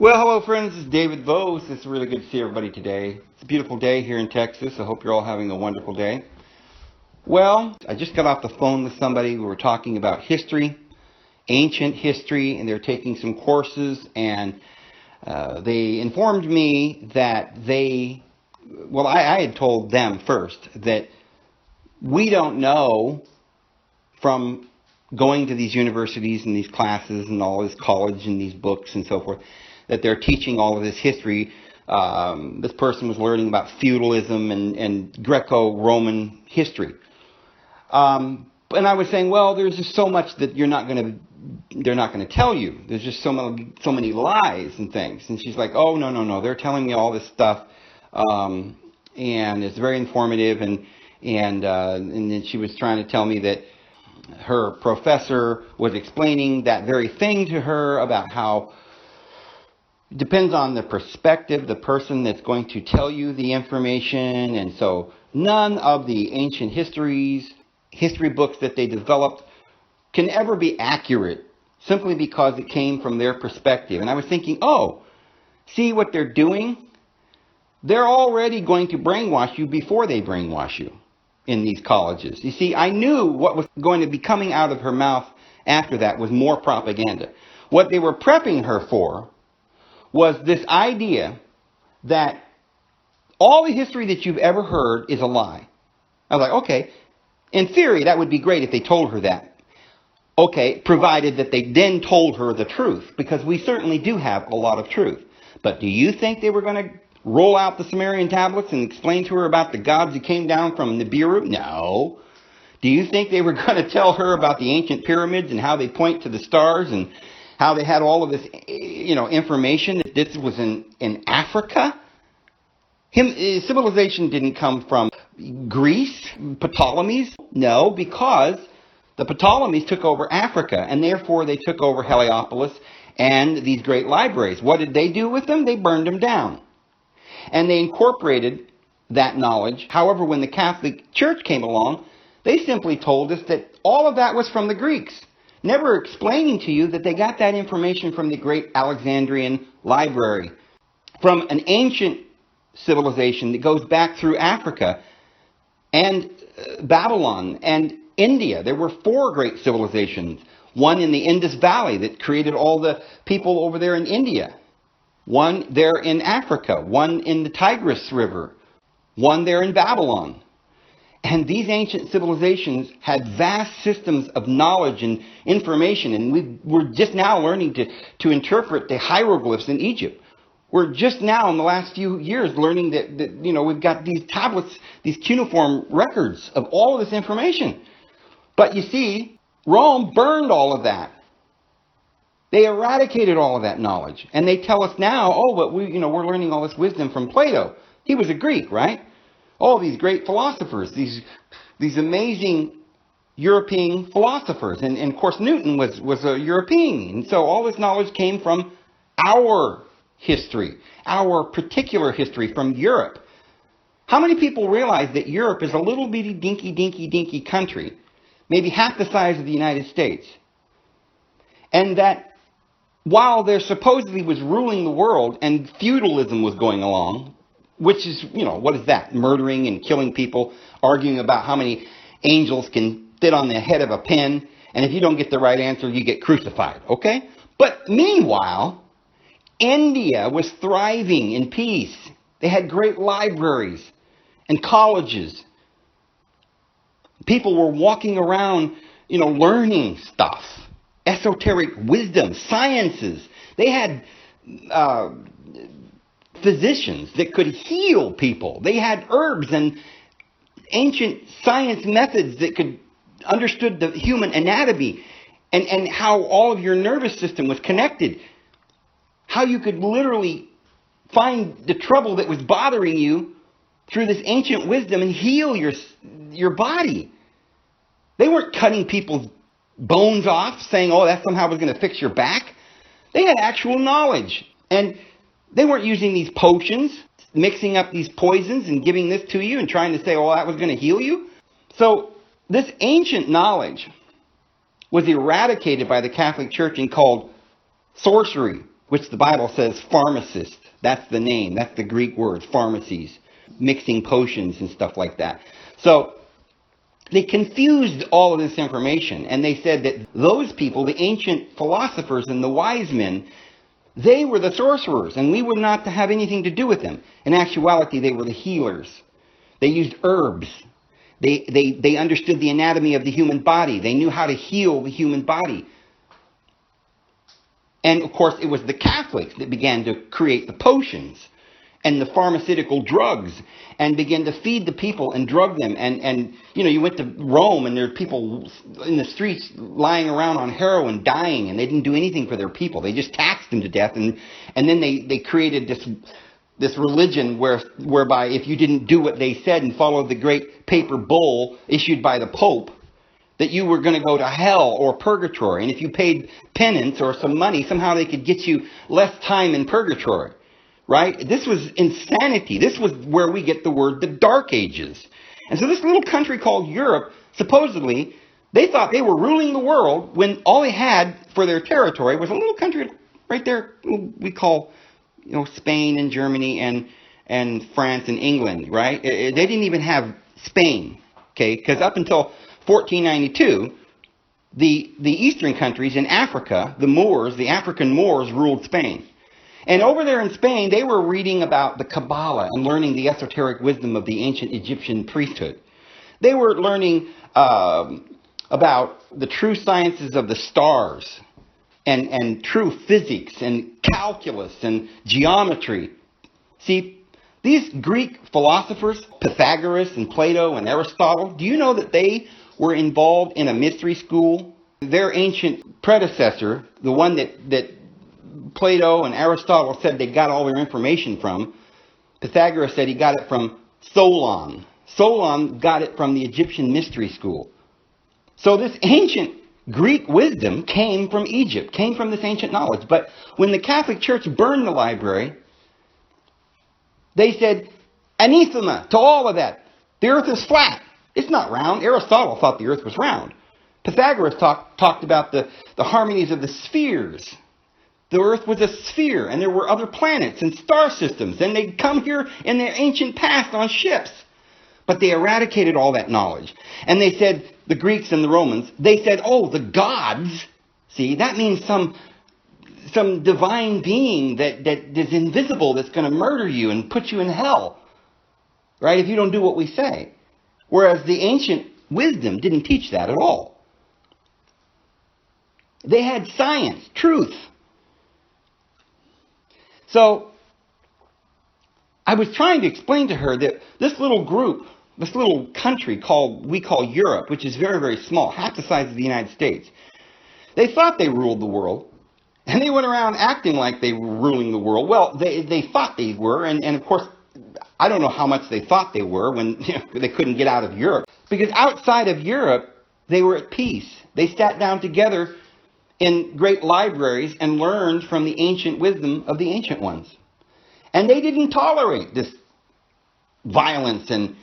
Well, hello friends, this is David Vose. It's really good to see everybody today. It's a beautiful day here in Texas. I hope you're all having a wonderful day. Well, I just got off the phone with somebody. We were talking about history, ancient history, and they're taking some courses, and they informed me that I had told them first that we don't know from going to these universities and these classes and all this college and these books and so forth, that they're teaching all of this history. This person was learning about feudalism and Greco-Roman history. And I was saying, well, there's just so much that they're not going to tell you. There's just so many lies and things. And she's like, oh, no. They're telling me all this stuff. And it's very informative. And then she was trying to tell me that her professor was explaining that very thing to her about how it depends on the perspective, the person that's going to tell you the information. And so none of the ancient history books that they developed can ever be accurate simply because it came from their perspective. And I was thinking, oh, see what they're doing? They're already going to brainwash you before they brainwash you in these colleges. You see, I knew what was going to be coming out of her mouth after that was more propaganda. What they were prepping her for was this idea that all the history that you've ever heard is a lie. I was like, okay, in theory, that would be great if they told her that. Okay, provided that they then told her the truth, because we certainly do have a lot of truth. But do you think they were going to roll out the Sumerian tablets and explain to her about the gods who came down from Nibiru? No. Do you think they were going to tell her about the ancient pyramids and how they point to the stars and how they had all of this, information that this was in Africa? Civilization didn't come from Greece, Ptolemies. No, because the Ptolemies took over Africa, and therefore they took over Heliopolis and these great libraries. What did they do with them? They burned them down. And they incorporated that knowledge. However, when the Catholic Church came along, they simply told us that all of that was from the Greeks, never explaining to you that they got that information from the great Alexandrian library, from an ancient civilization that goes back through Africa and Babylon and India. There were 4 great civilizations. One in the Indus Valley that created all the people over there in India. One there in Africa, one in the Tigris River, one there in Babylon. And these ancient civilizations had vast systems of knowledge and information, and we're just now learning to interpret the hieroglyphs in Egypt. We're just now in the last few years learning that we've got these tablets, these cuneiform records of all of this information. But you see, Rome burned all of that. They eradicated all of that knowledge. And they tell us now, oh, but we're learning all this wisdom from Plato. He was a Greek, right? All these great philosophers, these amazing European philosophers. And of course, Newton was a European. And so all this knowledge came from our history, our particular history from Europe. How many people realize that Europe is a little bitty dinky country, maybe half the size of the United States? And that while there supposedly was ruling the world and feudalism was going along, which is, what is that? Murdering and killing people, arguing about how many angels can fit on the head of a pin, and if you don't get the right answer, you get crucified, okay? But meanwhile, India was thriving in peace. They had great libraries and colleges. People were walking around, learning stuff. Esoteric wisdom, sciences. They had physicians that could heal people. They had herbs and ancient science methods that could understood the human anatomy and how all of your nervous system was connected. How you could literally find the trouble that was bothering you through this ancient wisdom and heal your body. They weren't cutting people's bones off, saying, oh, that somehow was going to fix your back. They had actual knowledge. And they weren't using these potions, mixing up these poisons and giving this to you and trying to say, oh, that was going to heal you. So this ancient knowledge was eradicated by the Catholic Church and called sorcery, which the Bible says pharmacist. That's the name. That's the Greek word, pharmacies, mixing potions and stuff like that. So they confused all of this information, and they said that those people, the ancient philosophers and the wise men, they were the sorcerers, and we were not to have anything to do with them. In actuality, they were the healers. They used herbs. They understood the anatomy of the human body. They knew how to heal the human body. And, of course, it was the Catholics that began to create the potions and the pharmaceutical drugs and began to feed the people and drug them. And you went to Rome and there were people in the streets lying around on heroin dying, and they didn't do anything for their people. They just taxed them to death. And then they created this religion whereby if you didn't do what they said and follow the great paper bull issued by the Pope, that you were going to go to hell or purgatory. And if you paid penance or some money, somehow they could get you less time in purgatory. Right? This was insanity. This was where we get the word the Dark Ages. And so this little country called Europe, supposedly, they thought they were ruling the world when all they had for their territory was a little country right there we call Spain and Germany and France and England, right? They didn't even have Spain, okay? Because up until 1492, the eastern countries in Africa, the African Moors ruled Spain. And over there in Spain, they were reading about the Kabbalah and learning the esoteric wisdom of the ancient Egyptian priesthood. They were learning about the true sciences of the stars and true physics and calculus and geometry. See, these Greek philosophers, Pythagoras and Plato and Aristotle, do you know that they were involved in a mystery school? Their ancient predecessor, the one that Plato and Aristotle said they got all their information from, Pythagoras said he got it from Solon. Solon got it from the Egyptian mystery school. So this ancient Greek wisdom came from Egypt, came from this ancient knowledge. But when the Catholic Church burned the library, they said anathema to all of that. The earth is flat. It's not round. Aristotle thought the earth was round. Pythagoras talked about the harmonies of the spheres. The earth was a sphere, and there were other planets and star systems, and they'd come here in their ancient past on ships. But they eradicated all that knowledge. And they said, the Greeks and the Romans, they said, oh, the gods, see, that means some divine being that is invisible that's going to murder you and put you in hell, right, if you don't do what we say. Whereas the ancient wisdom didn't teach that at all. They had science, truth. So I was trying to explain to her that this little group, this little country we call Europe, which is very, very small, half the size of the United States, they thought they ruled the world, and they went around acting like they were ruling the world. Well, they thought they were, and of course, I don't know how much they thought they were when they couldn't get out of Europe. Because outside of Europe, they were at peace. They sat down together in great libraries and learned from the ancient wisdom of the ancient ones. And they didn't tolerate this violence, and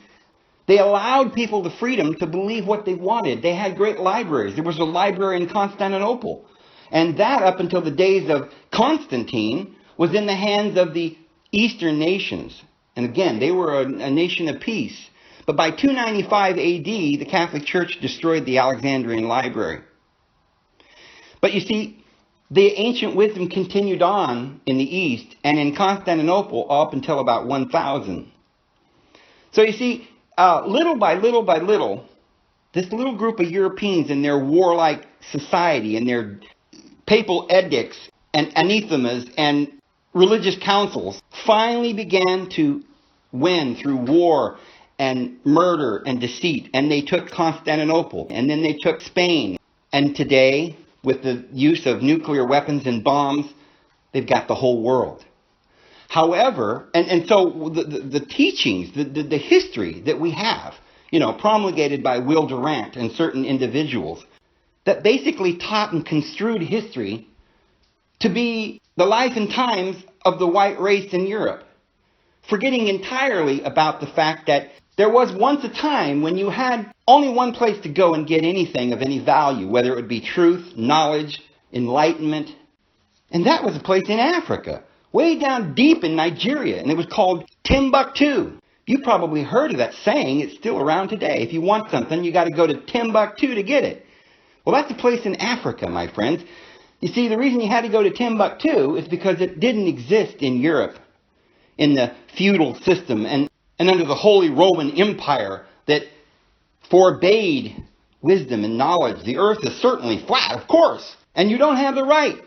they allowed people the freedom to believe what they wanted. They had great libraries. There was a library in Constantinople. And that, up until the days of Constantine, was in the hands of the Eastern nations. And again, they were a nation of peace. But by 295 AD, the Catholic Church destroyed the Alexandrian library. But you see, the ancient wisdom continued on in the East and in Constantinople up until about 1000. So you see, little by little by little, this little group of Europeans in their warlike society and their papal edicts and anathemas and religious councils finally began to win through war and murder and deceit. And they took Constantinople, and then they took Spain. And today, with the use of nuclear weapons and bombs, they've got the whole world. However, and so the teachings, the history that we have, promulgated by Will Durant and certain individuals, that basically taught and construed history to be the life and times of the white race in Europe, forgetting entirely about the fact that there was once a time when you had only one place to go and get anything of any value, whether it would be truth, knowledge, enlightenment, And that was a place in Africa, way down deep in Nigeria, and it was called Timbuktu. You probably heard of that saying. It's still around today. If you want something, you got to go to Timbuktu to get it. Well, that's a place in Africa, my friends. You see, the reason you had to go to Timbuktu is because it didn't exist in Europe, in the feudal system, and under the Holy Roman Empire that forbade wisdom and knowledge. The earth is certainly flat, of course, and you don't have the right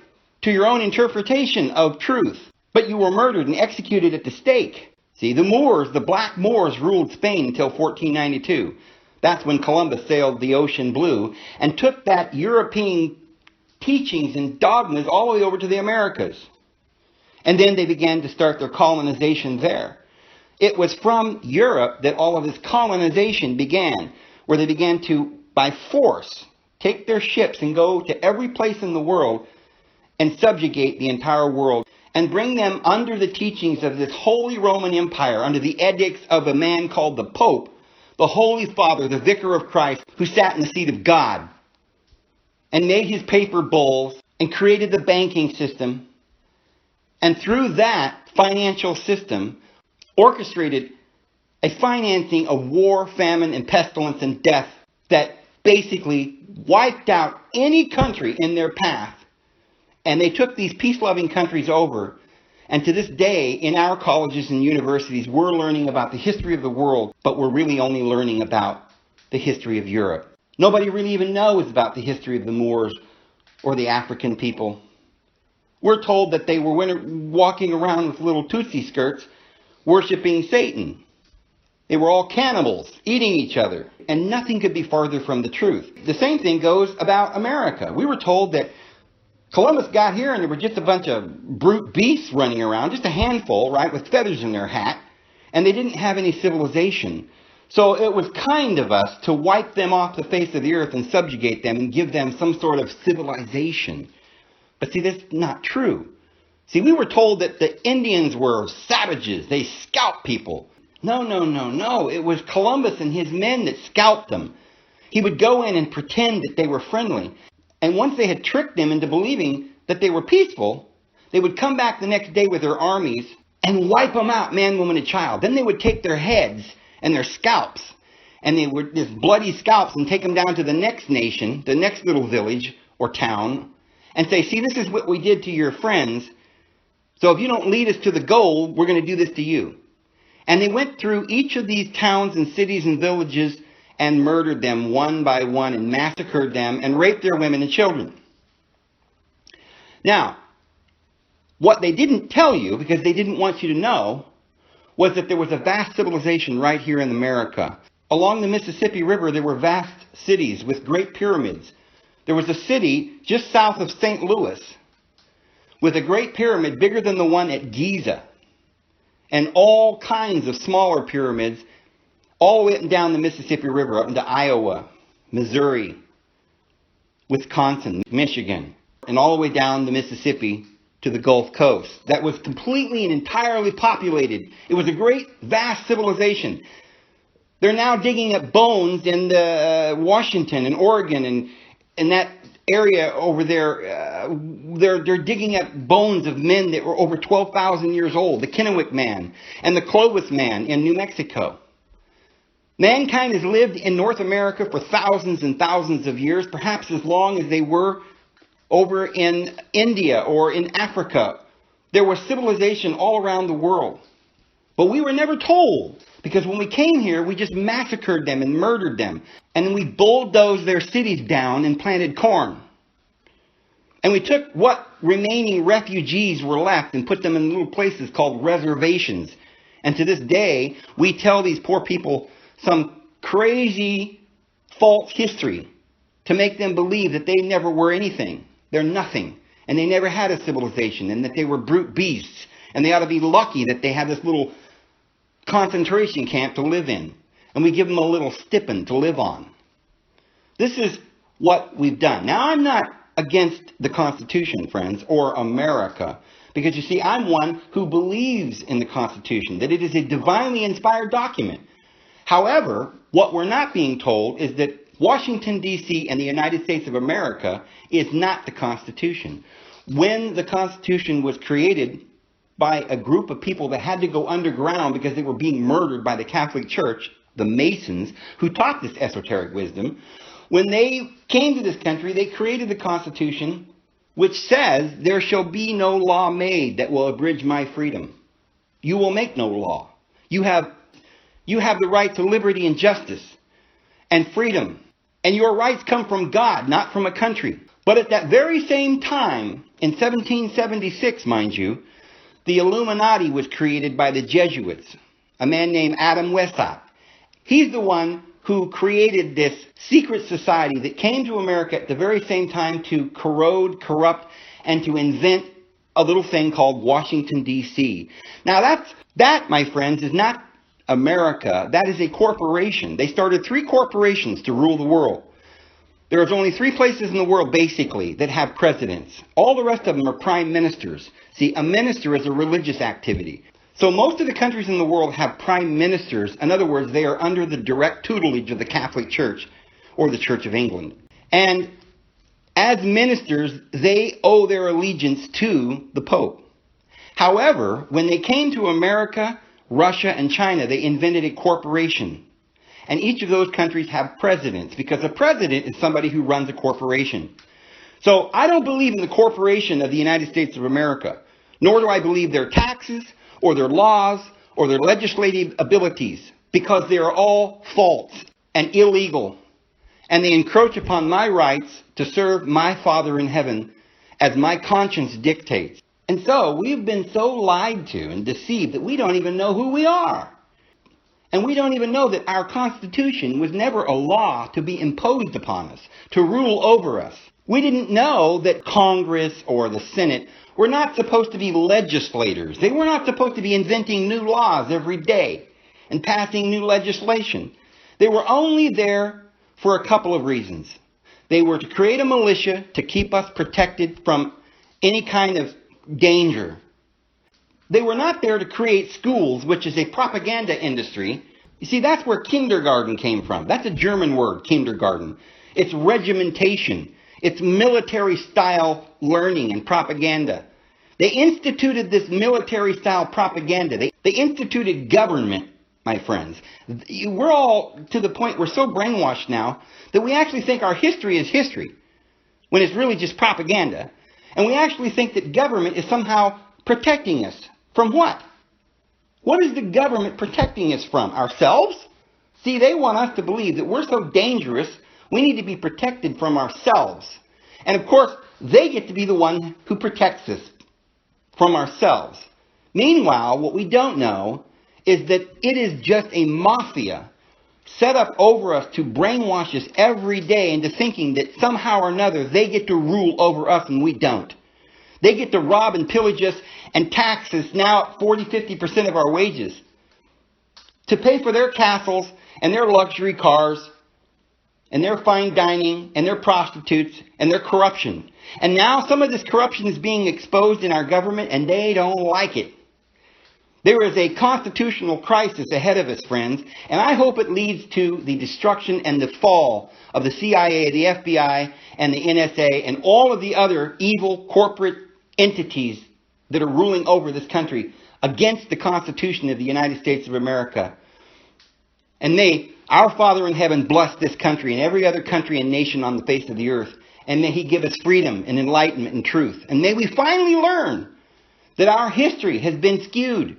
to your own interpretation of truth. But you were murdered and executed at the stake. See, the Moors, the Black Moors, ruled Spain until 1492. That's when Columbus sailed the ocean blue and took that European teachings and dogmas all the way over to the Americas. And then they began to start their colonization there. It was from Europe that all of this colonization began, where they began to, by force, take their ships and go to every place in the world and subjugate the entire world and bring them under the teachings of this Holy Roman Empire, under the edicts of a man called the Pope, the Holy Father, the Vicar of Christ, who sat in the seat of God and made his paper bulls and created the banking system. And through that financial system, orchestrated a financing of war, famine, and pestilence and death that basically wiped out any country in their path. And they took these peace-loving countries over. And to this day, in our colleges and universities, we're learning about the history of the world, but we're really only learning about the history of Europe. Nobody really even knows about the history of the Moors or the African people. We're told that they were walking around with little Tootsie skirts, worshiping Satan. They were all cannibals, eating each other. And nothing could be farther from the truth. The same thing goes about America. We were told that Columbus got here and there were just a bunch of brute beasts running around, just a handful, right, with feathers in their hat, and they didn't have any civilization. So it was kind of us to wipe them off the face of the earth and subjugate them and give them some sort of civilization. But see, that's not true. See, we were told that the Indians were savages. They scalped people. No. It was Columbus and his men that scalped them. He would go in and pretend that they were friendly. And once they had tricked them into believing that they were peaceful, they would come back the next day with their armies and wipe them out, man, woman, and child. Then they would take their heads and their scalps, and they would, this bloody scalps, and take them down to the next nation, the next little village or town, and say, see, this is what we did to your friends. So if you don't lead us to the goal, we're going to do this to you. And they went through each of these towns and cities and villages and murdered them one by one and massacred them and raped their women and children. Now, what they didn't tell you, because they didn't want you to know, was that there was a vast civilization right here in America. Along the Mississippi River, there were vast cities with great pyramids. There was a city just south of St. Louis with a great pyramid bigger than the one at Giza, and all kinds of smaller pyramids all the way up and down the Mississippi River, up into Iowa, Missouri, Wisconsin, Michigan, and all the way down the Mississippi to the Gulf Coast. That was completely and entirely populated. It was a great, vast civilization. They're now digging up bones in Washington and Oregon and that area over there. They're digging up bones of men that were over 12,000 years old. The Kennewick Man and the Clovis Man in New Mexico. Mankind has lived in North America for thousands and thousands of years, perhaps as long as they were over in India or in Africa. There was civilization all around the world. But we were never told, because when we came here, we just massacred them and murdered them. And then we bulldozed their cities down and planted corn. And we took what remaining refugees were left and put them in little places called reservations. And to this day, we tell these poor people some crazy false history to make them believe that they never were anything. They're nothing. And they never had a civilization, and that they were brute beasts. And they ought to be lucky that they had this little concentration camp to live in. And we give them a little stipend to live on. This is what we've done. Now, I'm not against the Constitution, friends, or America. Because you see, I'm one who believes in the Constitution, that it is a divinely inspired document. However, what we're not being told is that Washington, D.C. and the United States of America is not the Constitution. when the Constitution was created by a group of people that had to go underground because they were being murdered by the Catholic Church, the Masons, who taught this esoteric wisdom, when they came to this country, they created the Constitution which says, there shall be no law made that will abridge my freedom. You will make no law. You have the right to liberty and justice and freedom. And your rights come from God, not from a country. But at that very same time, in 1776, mind you, the Illuminati was created by the Jesuits, a man named Adam Weishaupt. He's the one who created this secret society that came to America at the very same time to corrode, corrupt, and to invent a little thing called Washington, D.C. Now that, my friends, is not America. That is a corporation. They started 3 corporations to rule the world. There's only 3 places in the world, basically, that have presidents. All the rest of them are prime ministers. See, a minister is a religious activity. So most of the countries in the world have prime ministers. In other words, they are under the direct tutelage of the Catholic Church or the Church of England. And as ministers, they owe their allegiance to the Pope. However, when they came to America, Russia, and China, they invented a corporation. And each of those countries have presidents, because a president is somebody who runs a corporation. So I don't believe in the corporation of the United States of America, nor do I believe their taxes, or their laws, or their legislative abilities, because they are all false and illegal. And they encroach upon my rights to serve my Father in heaven as my conscience dictates. And so we've been so lied to and deceived that we don't even know who we are. And we don't even know that our Constitution was never a law to be imposed upon us, to rule over us. We didn't know that Congress or the Senate were not supposed to be legislators. They were not supposed to be inventing new laws every day and passing new legislation. They were only there for a couple of reasons. They were to create a militia to keep us protected from any kind of danger. They were not there to create schools, which is a propaganda industry. You see, that's where kindergarten came from. That's a German word, kindergarten. It's regimentation. It's military-style learning and propaganda. They instituted this military-style propaganda. They instituted government, my friends. We're all to the point, we're so brainwashed now, that we actually think our history is history, when it's really just propaganda. And we actually think that government is somehow protecting us. From what? What is the government protecting us from? Ourselves? See, they want us to believe that we're so dangerous, we need to be protected from ourselves. And of course, they get to be the one who protects us from ourselves. Meanwhile, what we don't know is that it is just a mafia set up over us to brainwash us every day into thinking that somehow or another they get to rule over us and we don't. They get to rob and pillage us and tax us now at 40-50% of our wages to pay for their castles and their luxury cars and their fine dining and their prostitutes and their corruption. And now some of this corruption is being exposed in our government and they don't like it. There is a constitutional crisis ahead of us, friends, and I hope it leads to the destruction and the fall of the CIA, the FBI, and the NSA, and all of the other evil corporate entities that are ruling over this country against the Constitution of the United States of America. And may our Father in heaven bless this country and every other country and nation on the face of the earth. And may He give us freedom and enlightenment and truth. And may we finally learn that our history has been skewed,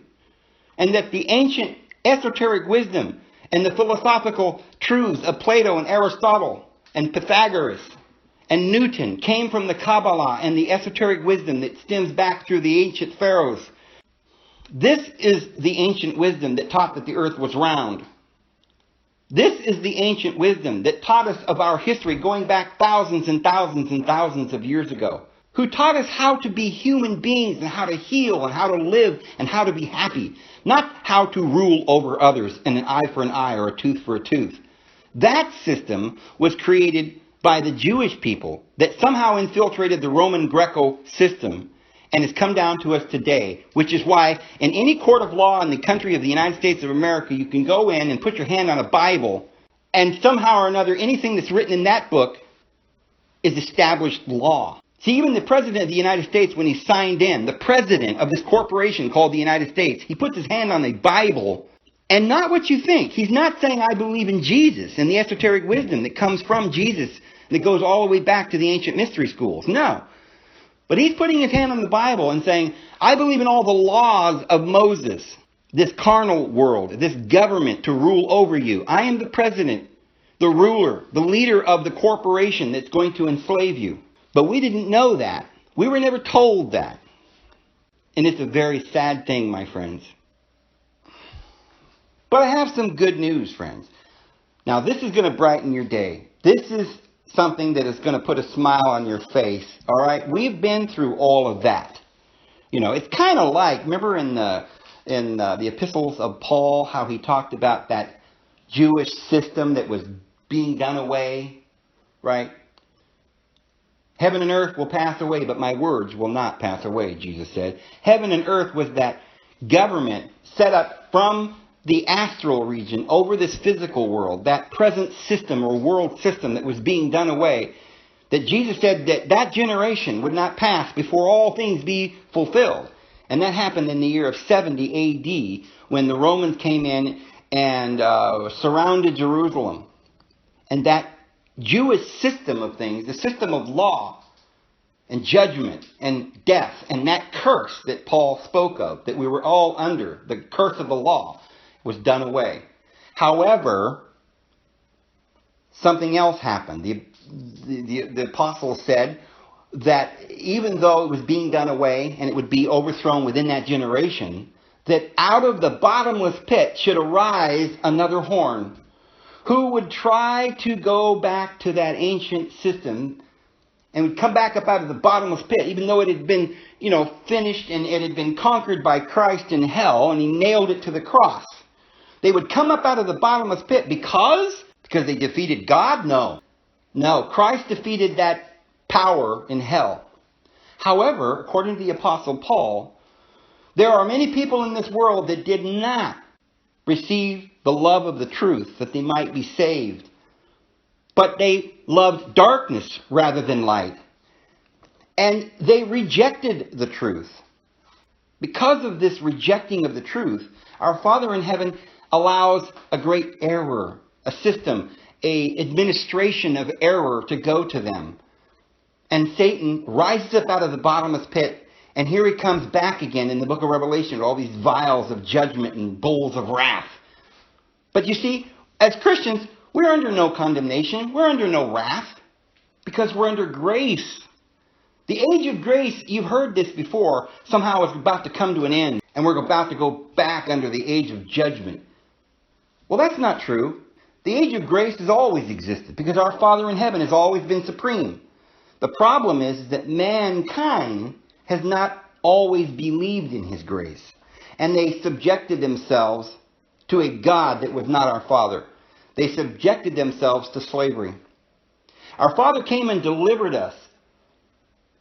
and that the ancient esoteric wisdom and the philosophical truths of Plato and Aristotle and Pythagoras and Newton came from the Kabbalah and the esoteric wisdom that stems back through the ancient pharaohs. This is the ancient wisdom that taught that the earth was round. This is the ancient wisdom that taught us of our history going back thousands and thousands and thousands of years ago. Who taught us how to be human beings and how to heal and how to live and how to be happy. Not how to rule over others in an eye for an eye or a tooth for a tooth. That system was created by the Jewish people that somehow infiltrated the Roman Greco system and has come down to us today. Which is why in any court of law in the country of the United States of America, you can go in and put your hand on a Bible and somehow or another anything that's written in that book is established law. See, even the President of the United States, when he signed in, the President of this corporation called the United States, he puts his hand on the Bible. And not what you think. He's not saying, I believe in Jesus and the esoteric wisdom that comes from Jesus that goes all the way back to the ancient mystery schools. No. But he's putting his hand on the Bible and saying, I believe in all the laws of Moses, this carnal world, this government to rule over you. I am the president, the ruler, the leader of the corporation that's going to enslave you. But we didn't know that. We were never told that. And it's a very sad thing, my friends. But I have some good news, friends. Now, this is going to brighten your day. This is something that is going to put a smile on your face. All right? We've been through all of that. You know, it's kind of like, remember in the epistles of Paul, how he talked about that Jewish system that was being done away, right? Heaven and earth will pass away, but my words will not pass away, Jesus said. Heaven and earth was that government set up from the astral region over this physical world, that present system or world system that was being done away, that Jesus said that that generation would not pass before all things be fulfilled. And that happened in the year of 70 AD when the Romans came in and surrounded Jerusalem. And that Jewish system of things, the system of law and judgment and death and that curse that Paul spoke of, that we were all under, the curse of the law, was done away. However, something else happened. The apostle said that even though it was being done away and it would be overthrown within that generation, that out of the bottomless pit should arise another horn who would try to go back to that ancient system and would come back up out of the bottomless pit, even though it had been, finished and it had been conquered by Christ in hell and he nailed it to the cross. They would come up out of the bottomless pit because they defeated God? No, Christ defeated that power in hell. However, according to the Apostle Paul, there are many people in this world that did not receive the love of the truth that they might be saved. But they loved darkness rather than light. And they rejected the truth. Because of this rejecting of the truth, our Father in heaven allows a great error, a system, a administration of error to go to them. And Satan rises up out of the bottomless pit, and here he comes back again in the book of Revelation with all these vials of judgment and bowls of wrath. But you see, as Christians, we're under no condemnation. We're under no wrath because we're under grace. The age of grace, you've heard this before, somehow is about to come to an end, and we're about to go back under the age of judgment. Well, that's not true. The age of grace has always existed because our Father in heaven has always been supreme. The problem is that mankind has not always believed in his grace. And they subjected themselves to a God that was not our Father. They subjected themselves to slavery. Our Father came and delivered us.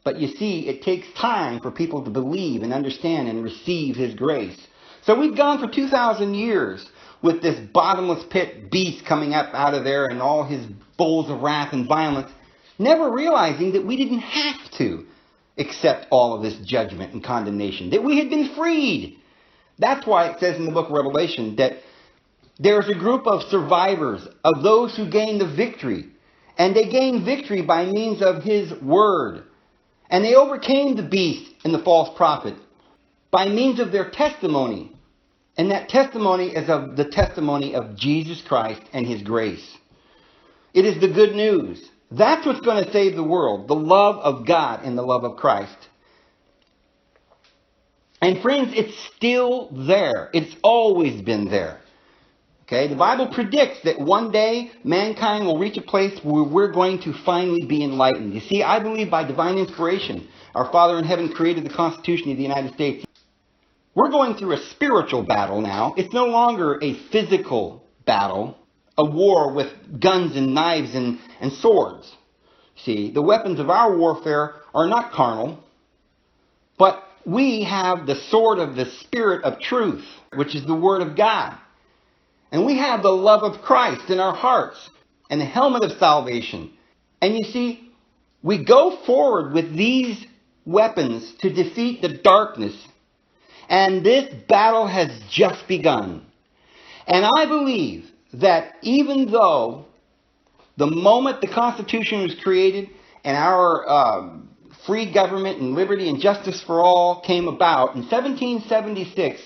But you see, it takes time for people to believe and understand and receive his grace. So we've gone for 2,000 years with this bottomless pit beast coming up out of there and all his bowls of wrath and violence, never realizing that we didn't have to accept all of this judgment and condemnation, that we had been freed. That's why it says in the book of Revelation that there's a group of survivors, of those who gain the victory. And they gain victory by means of his word. And they overcame the beast and the false prophet by means of their testimony. And that testimony is of the testimony of Jesus Christ and his grace. It is the good news. That's what's going to save the world. The love of God and the love of Christ. And friends, it's still there. It's always been there. Okay, the Bible predicts that one day mankind will reach a place where we're going to finally be enlightened. You see, I believe by divine inspiration, our Father in heaven created the Constitution of the United States. We're going through a spiritual battle now. It's no longer a physical battle, a war with guns and knives and swords. See, the weapons of our warfare are not carnal, but we have the sword of the Spirit of truth, which is the Word of God. And we have the love of Christ in our hearts and the helmet of salvation. And you see, We go forward with these weapons to defeat the darkness. And this battle has just begun. And I believe that even though the moment the Constitution was created and our free government and liberty and justice for all came about, in 1776,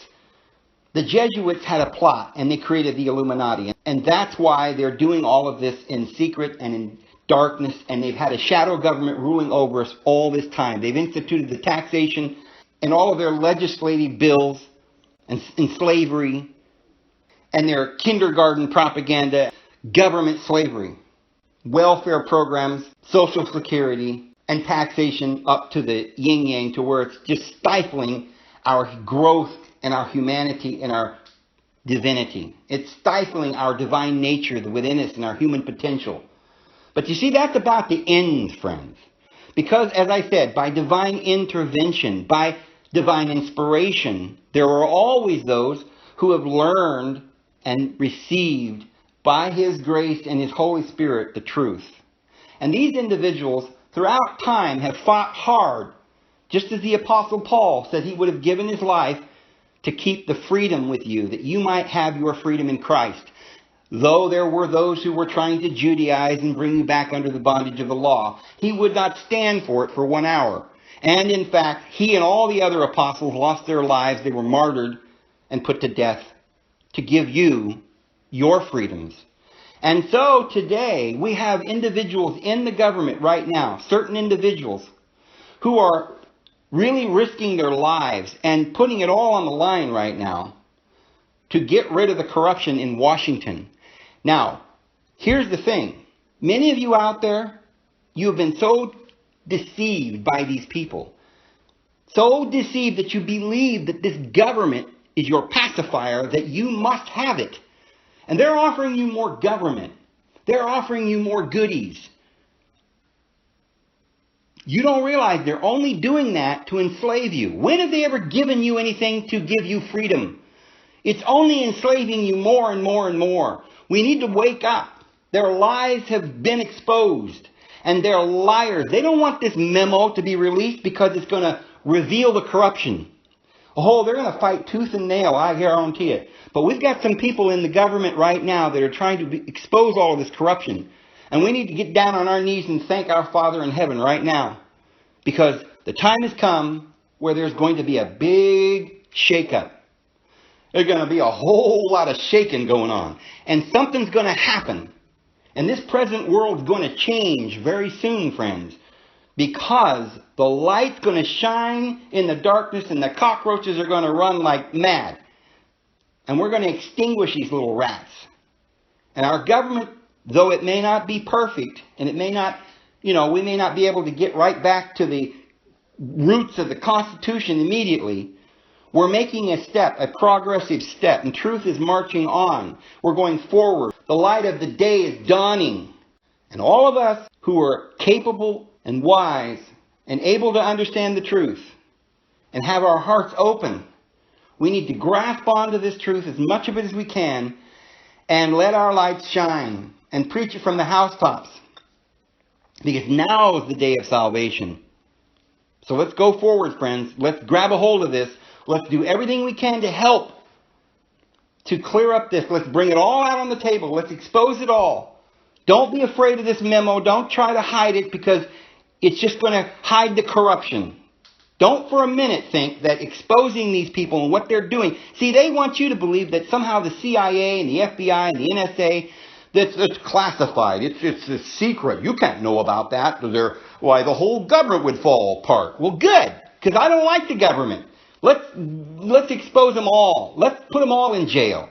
the Jesuits had a plot and they created the Illuminati. And that's why they're doing all of this in secret and in darkness, and they've had a shadow government ruling over us all this time. They've instituted the taxation and all of their legislative bills and slavery and their kindergarten propaganda, government slavery, welfare programs, social security, and taxation up to the yin-yang, to where it's just stifling our growth and our humanity and our divinity. It's stifling our divine nature within us and our human potential. But you see, that's about the end, friends. Because, as I said, by divine intervention, by divine inspiration, there are always those who have learned and received by His grace and His Holy Spirit the truth. And these individuals throughout time have fought hard, just as the Apostle Paul said he would have given his life to keep the freedom with you, that you might have your freedom in Christ. Though there were those who were trying to Judaize and bring you back under the bondage of the law, he would not stand for it for 1 hour. And in fact, he and all the other apostles lost their lives. They were martyred and put to death to give you your freedoms. And so today we have individuals in the government right now, certain individuals who are really risking their lives and putting it all on the line right now to get rid of the corruption in Washington. Now, here's the thing. Many of you out there, you have been so deceived by these people. So deceived that you believe that this government is your pacifier, that you must have it. And they're offering you more government. They're offering you more goodies. You don't realize they're only doing that to enslave you. When have they ever given you anything to give you freedom? It's only enslaving you more and more and more. We need to wake up. Their lies have been exposed. And they're liars. They don't want this memo to be released because it's going to reveal the corruption. Oh, they're going to fight tooth and nail, I guarantee it. But we've got some people in the government right now that are trying to expose all of this corruption. And we need to get down on our knees and thank our Father in heaven right now. Because the time has come where there's going to be a big shakeup. There's going to be a whole lot of shaking going on. And something's going to happen. And this present world is going to change very soon, friends. Because the light's going to shine in the darkness and the cockroaches are going to run like mad. And we're going to extinguish these little rats. And our government, though it may not be perfect, and it may not, we may not be able to get right back to the roots of the Constitution immediately, we're making a step, a progressive step, and truth is marching on. We're going forward. The light of the day is dawning. And all of us who are capable and wise and able to understand the truth and have our hearts open, we need to grasp onto this truth, as much of it as we can, and let our lights shine and preach it from the housetops. Because now is the day of salvation. So let's go forward, friends. Let's grab a hold of this. Let's do everything we can to help to clear up this. Let's bring it all out on the table. Let's expose it all. Don't be afraid of this memo. Don't try to hide it, because it's just going to hide the corruption. Don't for a minute think that exposing these people and what they're doing. See, they want you to believe that somehow the CIA and the FBI and the NSA, it's classified. It's a secret. You can't know about that. Why, the whole government would fall apart. Well, good, because I don't like the government. Let's expose them all. Let's put them all in jail.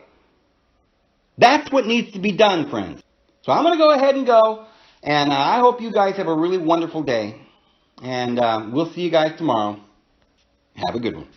That's what needs to be done, friends. So I'm going to go ahead and go. And I hope you guys have a really wonderful day. And we'll see you guys tomorrow. Have a good one.